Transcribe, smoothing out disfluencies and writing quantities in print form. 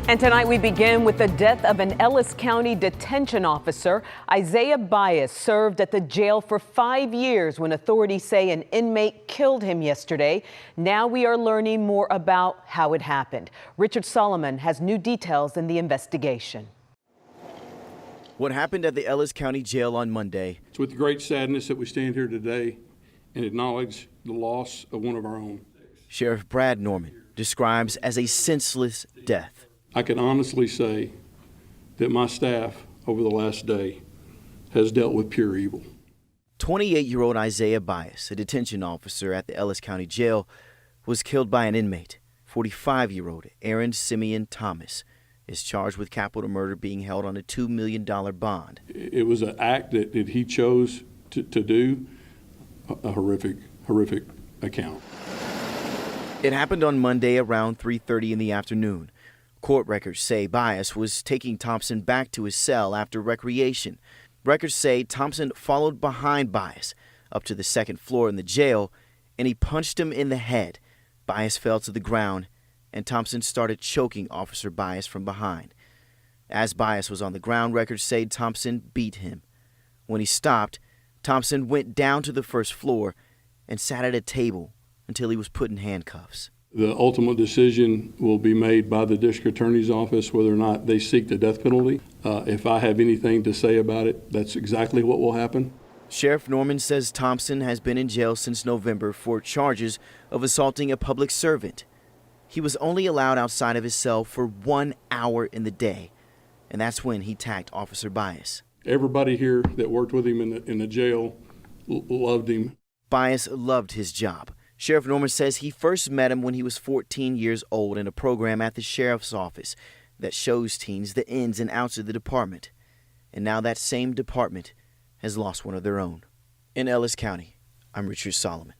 And tonight we begin with the death of an Ellis County detention officer. Isaiah Bias served at the jail for 5 years when authorities say an inmate killed him yesterday. Now we are learning more about how it happened. Richard Solomon has new details in the investigation. What happened at the Ellis County Jail on Monday? It's with great sadness that we stand here today and acknowledge the loss of one of our own. Sheriff Brad Norman describes as a senseless death. I can honestly say that my staff over the last day has dealt with pure evil. 28-year-old Isaiah Bias, a detention officer at the Ellis County Jail, was killed by an inmate. 45-year-old Arron Semeion Thompson is charged with capital murder, being held on a $2 million bond. It was an act that he chose to do, a horrific account. It happened on Monday around 3:30 in the afternoon. Court records say Bias was taking Thompson back to his cell after recreation. Records say Thompson followed behind Bias up to the second floor in the jail, and he punched him in the head. Bias fell to the ground, and Thompson started choking Officer Bias from behind. As Bias was on the ground, records say Thompson beat him. When he stopped, Thompson went down to the first floor and sat at a table until he was put in handcuffs. The ultimate decision will be made by the district attorney's office whether or not they seek the death penalty. If I have anything to say about it, that's exactly what will happen. Sheriff Norman says Thompson has been in jail since November for charges of assaulting a public servant. He was only allowed outside of his cell for 1 hour in the day, and that's when he attacked Officer Bias. Everybody here that worked with him in the jail loved him. Bias loved his job. Sheriff Norman says he first met him when he was 14 years old in a program at the sheriff's office that shows teens the ins and outs of the department. And now that same department has lost one of their own. In Ellis County, I'm Richard Solomon.